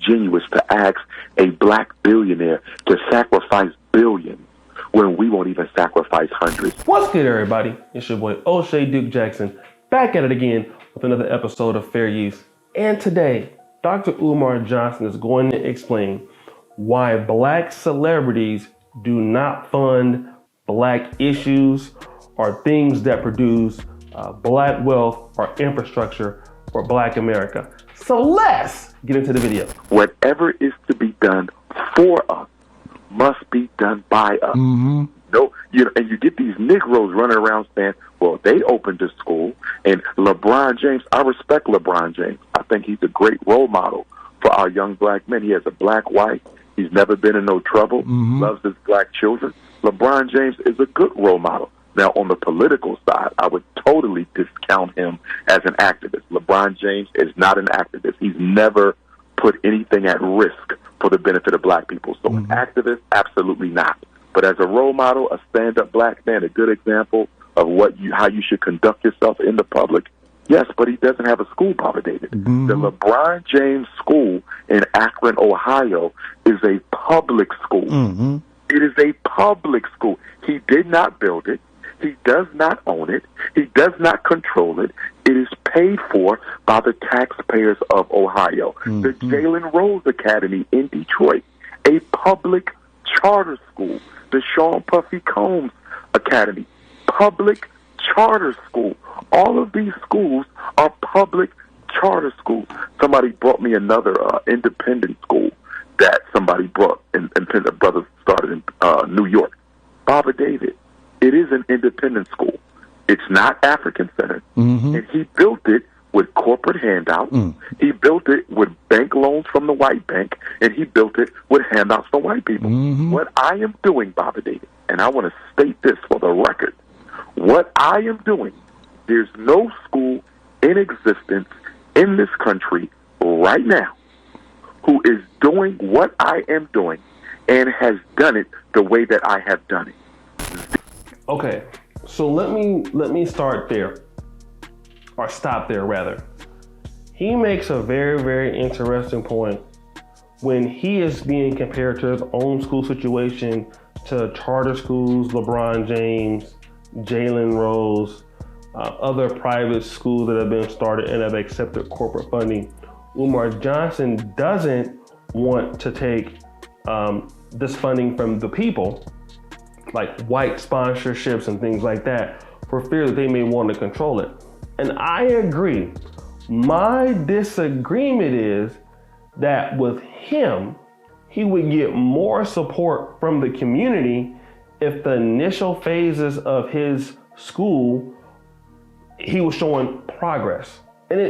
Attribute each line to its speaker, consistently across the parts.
Speaker 1: disingenuous to ask a black billionaire to sacrifice billions when we won't even sacrifice hundreds.
Speaker 2: What's good, everybody? It's your boy O'Shea Duke Jackson, back at it again with another episode of Fair Use. And today, Dr. Umar Johnson is going to explain why black celebrities do not fund black issues or things that produce black wealth or infrastructure for black America. So let's get into the video.
Speaker 1: Whatever is to be done for us must be done by us.
Speaker 3: Mm-hmm.
Speaker 1: No, and you get these Negroes running around saying, well, they opened a school. And LeBron James, I respect LeBron James. I think he's a great role model for our young black men. He has a black wife. He's never been in no trouble, loves his black children. LeBron James is a good role model. Now, on the political side, I would totally discount him as an activist. LeBron James is not an activist. He's never put anything at risk for the benefit of black people. So an activist, absolutely not. But as a role model, a stand-up black man, a good example of how you should conduct yourself in the public, yes, but he doesn't have a school, Papa David. The LeBron James School in Akron, Ohio, is a public school. It is a public school. He did not build it. He does not own it. He does not control it. It is paid for by the taxpayers of Ohio. The Jalen Rose Academy in Detroit, a public charter school. The Sean Puffy Combs Academy, public charter school. All of these schools are public charter schools. Somebody brought me another independent school that somebody brought and brothers started in New York. Baba David, it is an independent school. It's not African centered. And he built it with corporate handouts. He built it with bank loans from the white bank, and he built it with handouts from white people. What I am doing, Baba David, and I want to state this for the record, what I am doing, there's no school in existence in this country right now who is doing what I am doing and has done it the way that I have done it.
Speaker 2: Okay, so let me start there, or stop there rather. He makes a very, very interesting point when he is being compared to his own school situation to charter schools, LeBron James, Jalen Rose, other private schools that have been started and have accepted corporate funding. Umar Johnson doesn't want to take this funding from the people, like white sponsorships and things like that, for fear that they may want to control it. And I agree. My disagreement is that with him, he would get more support from the community if the initial phases of his school, he was showing progress. And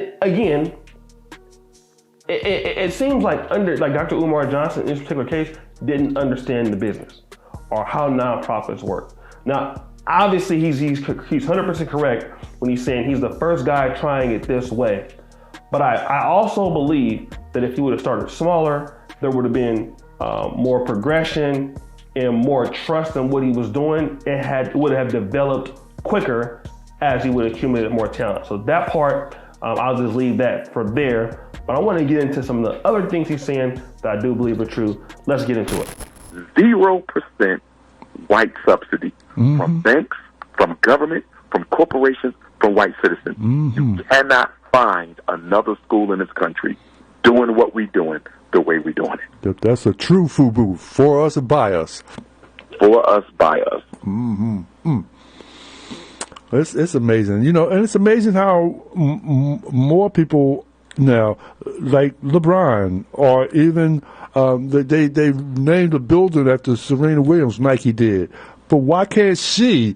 Speaker 2: it seems like Dr. Umar Johnson in this particular case didn't understand the business or how nonprofits work. Now, obviously he's 100% correct when he's saying he's the first guy trying it this way. But I also believe that if he would have started smaller, there would have been more progression and more trust in what he was doing. It would have developed quicker as he would have accumulated more talent. So that part, I'll just leave that for there. But I want to get into some of the other things he's saying that I do believe are true. Let's get into it.
Speaker 1: 0% white subsidy from banks, from government, from corporations, from white citizens. You cannot find another school in this country doing what we're doing the way we're doing it.
Speaker 3: That's a true FUBU. For us, by us.
Speaker 1: For us, by us.
Speaker 3: It's amazing, and it's amazing how more people now, like LeBron, or even they named a building after Serena Williams, Nike did. But why can't she,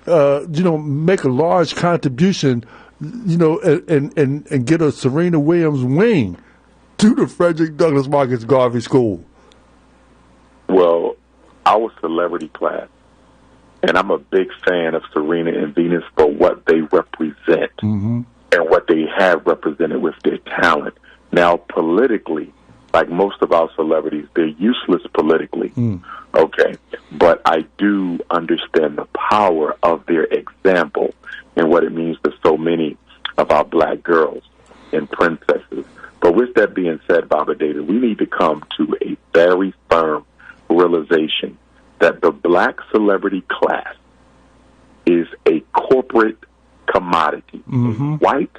Speaker 3: make a large contribution, and get a Serena Williams wing to the Frederick Douglass Marcus Garvey School?
Speaker 1: Well, our celebrity class, and I'm a big fan of Serena and Venus for what they represent and what they have represented with their talent. Now, politically, like most of our celebrities, they're useless politically, okay? But I do understand the power of their example and what it means to so many of our black girls and princesses But with that being said, Baba David, we need to come to a very firm realization that the black celebrity class is a corporate commodity, a white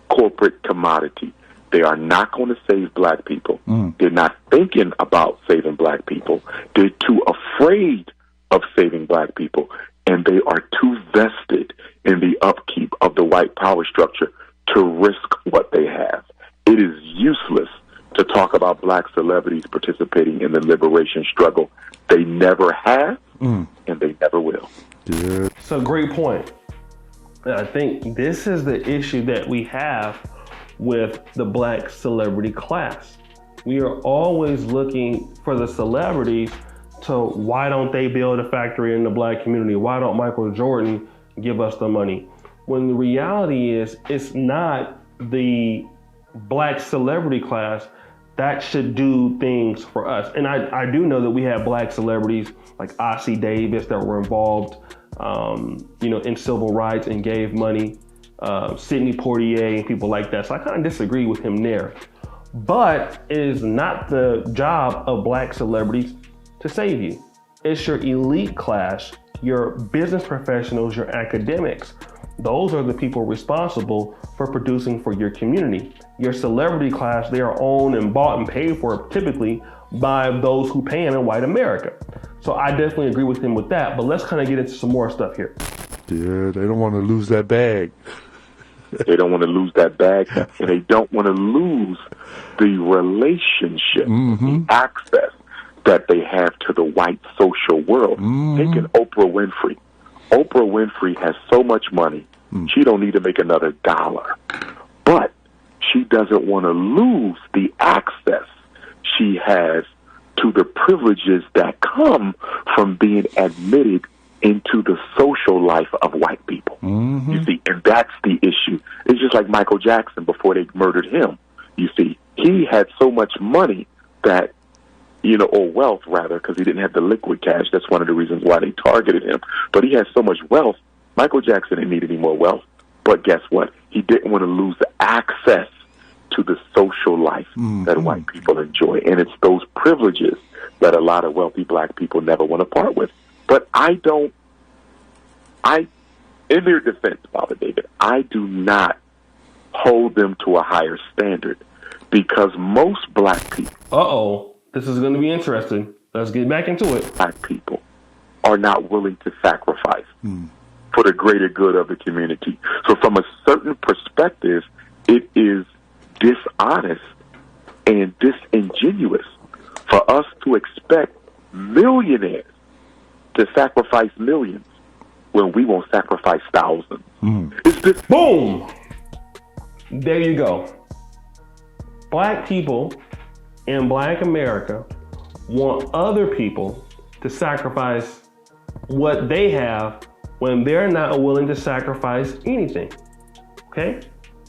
Speaker 1: corporate commodity. They are not going to save black people. They're not thinking about saving black people. They're too afraid of saving black people, and they are too vested in the upkeep of the white power structure to risk what they have. It is useless to talk about black celebrities participating in the liberation struggle. They never have, and they never will.
Speaker 3: Yeah.
Speaker 2: It's a great point. And I think this is the issue that we have with the black celebrity class. We are always looking for the celebrities to, why don't they build a factory in the black community? Why don't Michael Jordan give us the money? When the reality is, it's not the black celebrity class that should do things for us. And I do know that we have black celebrities like Ossie Davis that were involved, in civil rights and gave money, Sidney Poitier and people like that. So I kind of disagree with him there. But it is not the job of black celebrities to save you. It's your elite class, your business professionals, your academics. Those are the people responsible for producing for your community. Your celebrity class, they are owned and bought and paid for typically by those who pay in white America. So I definitely agree with him with that, but let's kind of get into some more stuff here.
Speaker 3: Yeah, they don't want to lose that bag.
Speaker 1: They don't want to lose that bag, and they don't want to lose the relationship, the access that they have to the white social world. Take an Oprah Winfrey. Oprah Winfrey has so much money, she don't need to make another dollar. But she doesn't want to lose the access she has to the privileges that come from being admitted into the social life of white people. You see, and that's the issue. It's just like Michael Jackson before they murdered him. You see, he had so much money that, or wealth rather, because he didn't have the liquid cash. That's one of the reasons why they targeted him. But he had so much wealth. Michael Jackson didn't need any more wealth. But guess what? He didn't want to lose the access to the social life that white people enjoy. And it's those privileges that a lot of wealthy black people never want to part with. But in their defense, Father David, I do not hold them to a higher standard because most black people...
Speaker 2: This is going to be interesting. Let's get back into it.
Speaker 1: Black people are not willing to sacrifice for the greater good of the community. So from a certain perspective, it is dishonest and disingenuous for us to expect millionaires to sacrifice millions when we won't sacrifice thousands.
Speaker 2: Boom! There you go. Black people in black America want other people to sacrifice what they have when they're not willing to sacrifice anything. Okay?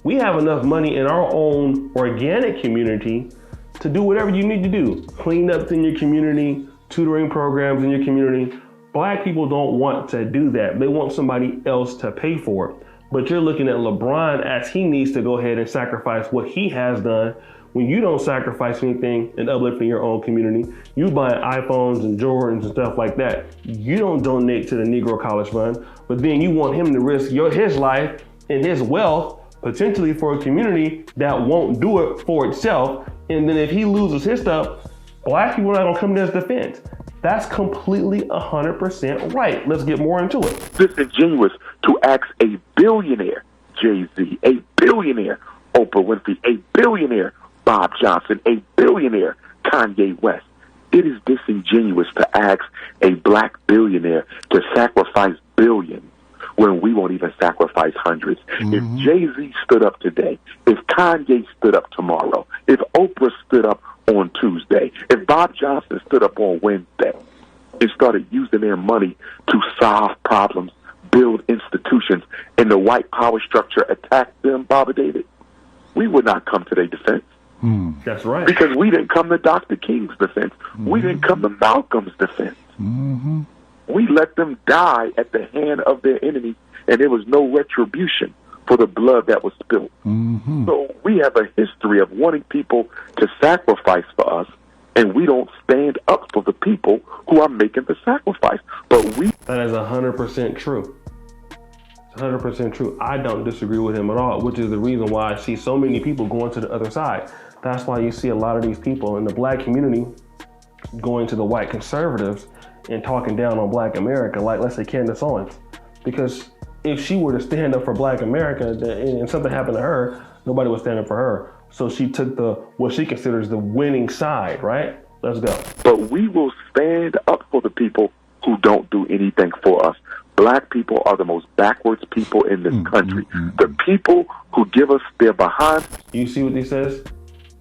Speaker 2: We have enough money in our own organic community to do whatever you need to do. Cleanups in your community, tutoring programs in your community. Black people don't want to do that. They want somebody else to pay for it. But you're looking at LeBron as he needs to go ahead and sacrifice what he has done. When you don't sacrifice anything in uplifting your own community, you buy iPhones and Jordans and stuff like that. You don't donate to the Negro College Fund, but then you want him to risk his life and his wealth potentially for a community that won't do it for itself. And then if he loses his stuff, black people are not gonna come to his defense. That's completely 100% right. Let's get more into it.
Speaker 1: Disingenuous to ask a billionaire, Jay-Z, a billionaire, Oprah Winfrey, a billionaire, Bob Johnson, a billionaire, Kanye West. It is disingenuous to ask a black billionaire to sacrifice billions when we won't even sacrifice hundreds. If Jay-Z stood up today, if Kanye stood up tomorrow, if Oprah stood up on Tuesday, if Bob Johnson stood up on Wednesday and started using their money to solve problems, build institutions, and the white power structure attacked them, Baba David, we would not come to their defense.
Speaker 2: That's right.
Speaker 1: Because we didn't come to Dr. King's defense. We didn't come to Malcolm's defense. We let them die at the hand of their enemies, and there was no retribution for the blood that was spilled. So we have a history of wanting people to sacrifice for us, and we don't stand up for the people who are making the sacrifice. But
Speaker 2: that is 100% true. It's 100% true. I don't disagree with him at all, which is the reason why I see so many people going to the other side. That's why you see a lot of these people in the black community going to the white conservatives and talking down on black America, like, let's say, Candace Owens. Because if she were to stand up for black America and something happened to her, nobody would stand up for her. So she took what she considers the winning side, right? Let's go.
Speaker 1: But we will stand up for the people who don't do anything for us. Black people are the most backwards people in this country. The people who give us their behind.
Speaker 2: You see what he says?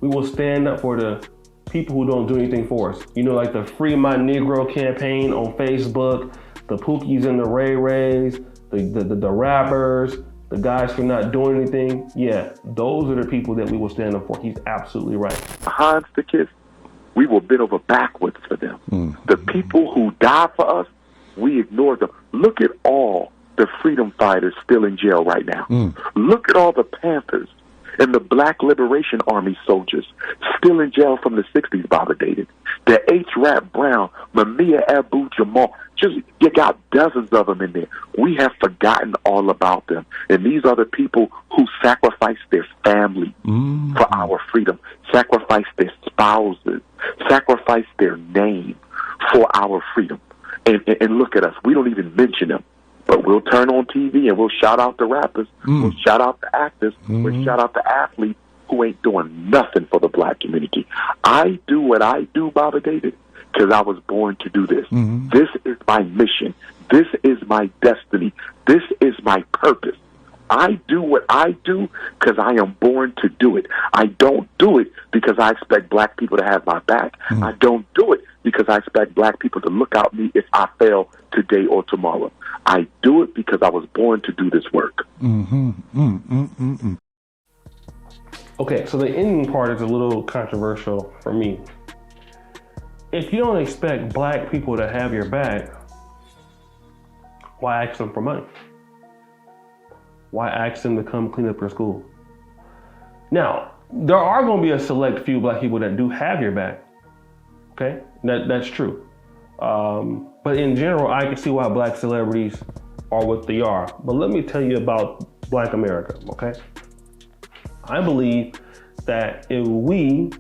Speaker 2: We will stand up for the people who don't do anything for us. You know, like the Free My Negro campaign on Facebook, the Pookies and the Ray Rays, the rappers, the guys who are not doing anything. Yeah, those are the people that we will stand up for. He's absolutely right.
Speaker 1: Behind the kids, we will bend over backwards for them. The people who die for us, we ignore them. Look at all the freedom fighters still in jail right now. Look at all the Panthers and the Black Liberation Army soldiers still in jail from the 60s, Baba David. The H. Rap Brown, Mamiya Abu-Jamal, you got dozens of them in there. We have forgotten all about them. And these are the people who sacrificed their family for our freedom, sacrificed their spouses, sacrificed their name for our freedom. And look at us. We don't even mention them. But we'll turn on TV and we'll shout out the rappers, we'll shout out the actors, we'll shout out the athletes who ain't doing nothing for the black community. I do what I do, Baba David, because I was born to do this. This is my mission. This is my destiny. This is my purpose. I do what I do because I am born to do it. I don't do it because I expect black people to have my back. I don't do it because I expect black people to look out me if I fail today or tomorrow. I do it because I was born to do this work.
Speaker 2: Okay, so the ending part is a little controversial for me. If you don't expect black people to have your back, why ask them for money? Why ask them to come clean up your school? Now, there are going to be a select few black people that do have your back. Okay, that's true. But in general, I can see why black celebrities are what they are. But let me tell you about black America, okay? I believe that if we,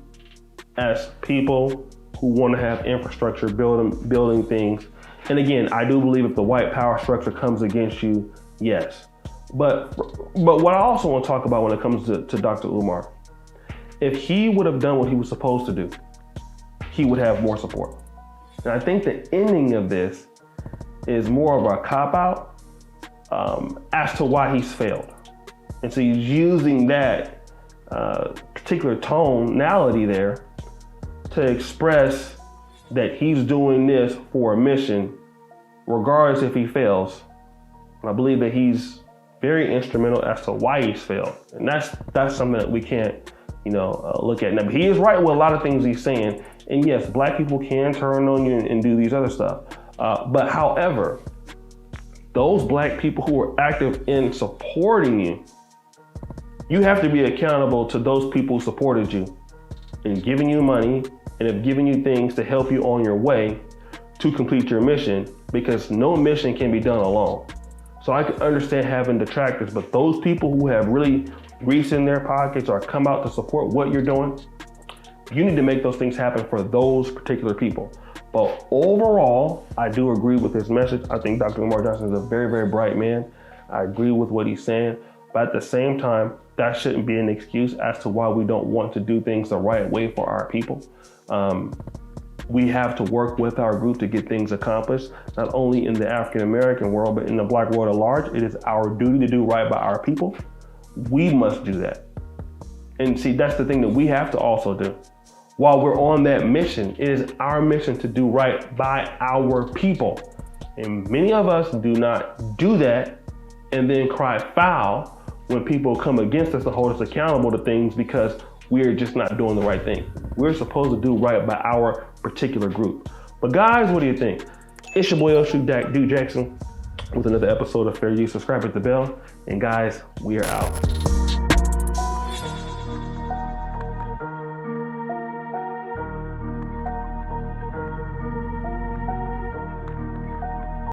Speaker 2: as people who want to have infrastructure, building things, and again, I do believe if the white power structure comes against you, yes. But what I also want to talk about when it comes to Dr. Umar, if he would have done what he was supposed to do, he would have more support. And I think the ending of this is more of a cop-out as to why he's failed. And so he's using that particular tonality there to express that he's doing this for a mission, regardless if he fails. And I believe that he's very instrumental as to why he's failed. And that's something that we can't, look at. Now, but he is right with a lot of things he's saying. And yes, black people can turn on you and do these other stuff. But however, those black people who are active in supporting you, you have to be accountable to those people who supported you and giving you money and have given you things to help you on your way to complete your mission, because no mission can be done alone. So I can understand having detractors, but those people who have really reached in their pockets or come out to support what you're doing, you need to make those things happen for those particular people. But overall, I do agree with his message. I think Dr. Umar Johnson is a very, very bright man. I agree with what he's saying. But at the same time, that shouldn't be an excuse as to why we don't want to do things the right way for our people. We have to work with our group to get things accomplished, not only in the African-American world, but in the black world at large. It is our duty to do right by our people. We must do that. And see, that's the thing that we have to also do. While we're on that mission, it is our mission to do right by our people. And many of us do not do that and then cry foul when people come against us to hold us accountable to things because we're just not doing the right thing. We're supposed to do right by our particular group. But guys, what do you think? It's your boy Duke Jackson. with another episode of Fair Use. Subscribe, hit the bell, and guys, we are out.